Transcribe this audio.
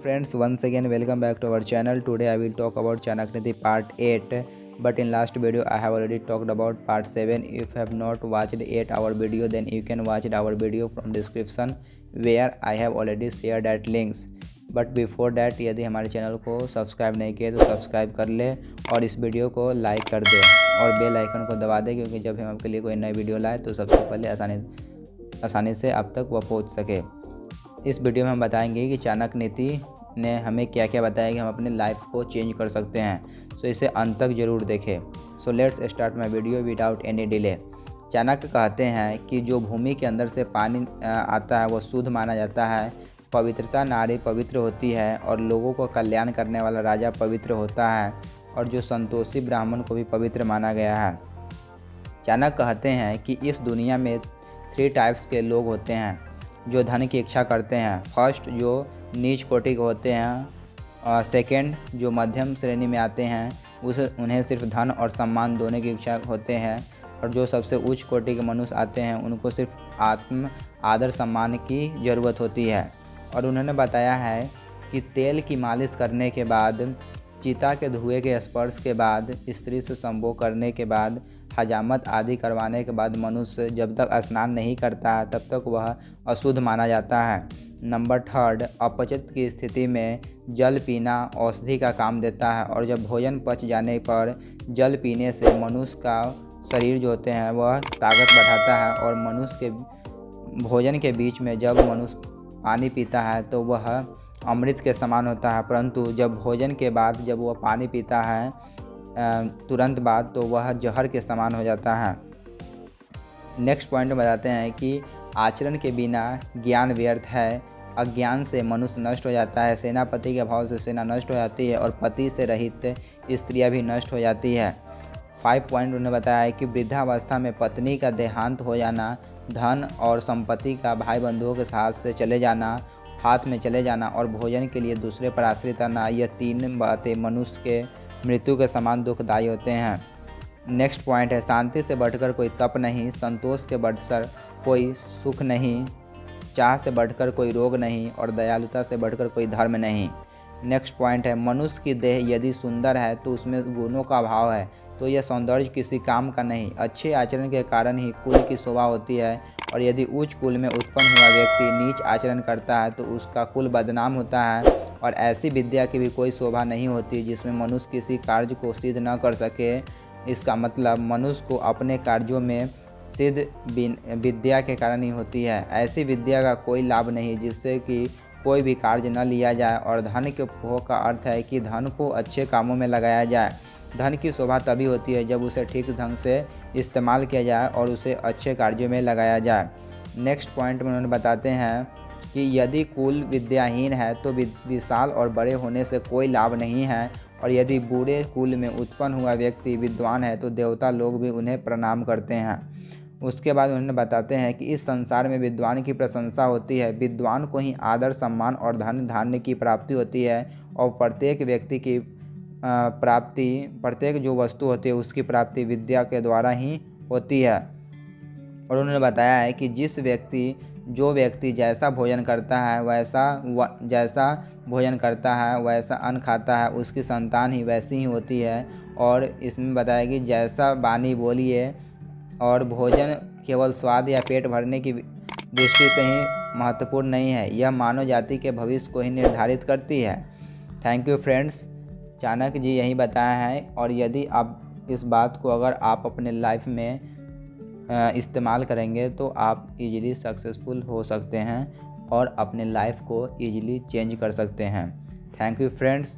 Friends, once again welcome back to our channel. Today I will talk about Chanakya part 8, but in last video I have already talked about part 7. If you have not watched 8 our video, then you can watch our video from description where I have already shared that links. But before that यदि हमारे channel को subscribe नहीं किए तो subscribe कर ले और इस वीडियो को लाइक कर दे और बेल आइकन को दबा दे, क्योंकि जब हम आपके लिए कोई नई वीडियो लाए तो सबसे पहले आसानी से आप तक वह पहुंच सके। इस वीडियो में हम बताएंगे कि चाणक्य नीति ने हमें क्या क्या बताया कि हम अपने लाइफ को चेंज कर सकते हैं। सो इसे अंत तक ज़रूर देखें। So let's start my video without any delay. Chanakya कहते हैं कि जो भूमि के अंदर से पानी आता है वो शुद्ध माना जाता है। पवित्रता नारी पवित्र होती है और लोगों को कल्याण करने वाला राजा पवित्र होता है, और जो संतोषी ब्राह्मण को भी पवित्र माना गया है। चाणक्य कहते हैं कि इस दुनिया में 3 टाइप्स के लोग होते हैं जो धन की इच्छा करते हैं। फर्स्ट जो नीच कोटि के होते हैं, सेकंड जो मध्यम श्रेणी में आते हैं उन्हें सिर्फ धन और सम्मान दोनों की इच्छा होते हैं, और जो सबसे उच्च कोटि के मनुष्य आते हैं उनको सिर्फ आत्म आदर सम्मान की ज़रूरत होती है। और उन्होंने बताया है कि तेल की मालिश करने के बाद, चिता के धुएं के स्पर्श के बाद, स्त्री से संभोग करने के बाद, हजामत आदि करवाने के बाद मनुष्य जब तक स्नान नहीं करता है तब तक वह अशुद्ध माना जाता है। नंबर 3, अपचित की स्थिति में जल पीना औषधि का काम देता है, और जब भोजन पच जाने पर जल पीने से मनुष्य का शरीर जो होते हैं वह ताकत बढ़ाता है। और मनुष्य के भोजन के बीच में जब मनुष्य पानी पीता है तो वह अमृत के समान होता है, परंतु जब भोजन के बाद जब वह पानी पीता है तुरंत बाद तो वह जहर के समान हो जाता है। नेक्स्ट पॉइंट में बताते हैं कि आचरण के बिना ज्ञान व्यर्थ है। अज्ञान से मनुष्य नष्ट हो जाता है। सेनापति के अभाव से सेना नष्ट हो जाती है और पति से रहित स्त्रियां भी नष्ट हो जाती है। 5 पॉइंट उन्होंने बताया है कि वृद्धावस्था में पत्नी का देहांत हो जाना, धन और संपत्ति का भाई बंधुओं के हाथ में चले जाना और भोजन के लिए दूसरे पर आश्रित रहना, यह 3 बातें मनुष्य के मृत्यु के समान दुखदायी होते हैं। नेक्स्ट पॉइंट है, शांति से बढ़कर कोई तप नहीं, संतोष के बढ़कर कोई सुख नहीं, चाह से बढ़कर कोई रोग नहीं, और दयालुता से बढ़कर कोई धर्म नहीं। नेक्स्ट पॉइंट है, मनुष्य की देह यदि सुंदर है तो उसमें गुणों का अभाव है, तो यह सौंदर्य किसी काम का नहीं। अच्छे आचरण के कारण ही कुल की शोभा होती है, और यदि उच्च कुल में उत्पन्न हुआ व्यक्ति नीच आचरण करता है तो उसका कुल बदनाम होता है। और ऐसी विद्या की भी कोई शोभा नहीं होती जिसमें मनुष्य किसी कार्य को सिद्ध न कर सके। इसका मतलब मनुष्य को अपने कार्यों में सिद्ध विद्या के कारण ही होती है। ऐसी विद्या का कोई लाभ नहीं जिससे कि कोई भी कार्य न लिया जाए। और धन के भोग का अर्थ है कि धन को अच्छे कामों में लगाया जाए। धन की शोभा तभी होती है जब उसे ठीक ढंग से इस्तेमाल किया जाए और उसे अच्छे कार्यों में लगाया जाए। नेक्स्ट पॉइंट में उन्होंने बताते हैं कि यदि कुल विद्याहीन है तो विशाल और बड़े होने से कोई लाभ नहीं है, और यदि बुरे कुल में उत्पन्न हुआ व्यक्ति विद्वान है तो देवता लोग भी उन्हें प्रणाम करते हैं। उसके बाद उन्होंने बताते हैं कि इस संसार में विद्वान की प्रशंसा होती है। विद्वान को ही आदर सम्मान और धन धान्य की प्राप्ति होती है, और प्रत्येक व्यक्ति की प्रत्येक जो वस्तु होती है उसकी प्राप्ति विद्या के द्वारा ही होती है। और उन्होंने बताया है कि जो व्यक्ति जैसा भोजन करता है वैसा अन्न खाता है, उसकी संतान ही वैसी ही होती है। और इसमें बताया कि जैसा वाणी बोलिए, और भोजन केवल स्वाद या पेट भरने की दृष्टि से ही महत्वपूर्ण नहीं है, यह मानव जाति के भविष्य को ही निर्धारित करती है। Thank you friends. Chanakya ji यही बताया है, और यदि आप इस बात को अगर आप अपने लाइफ में इस्तेमाल करेंगे तो आप इजीली सक्सेसफुल हो सकते हैं और अपने लाइफ को इजीली चेंज कर सकते हैं। Thank you friends.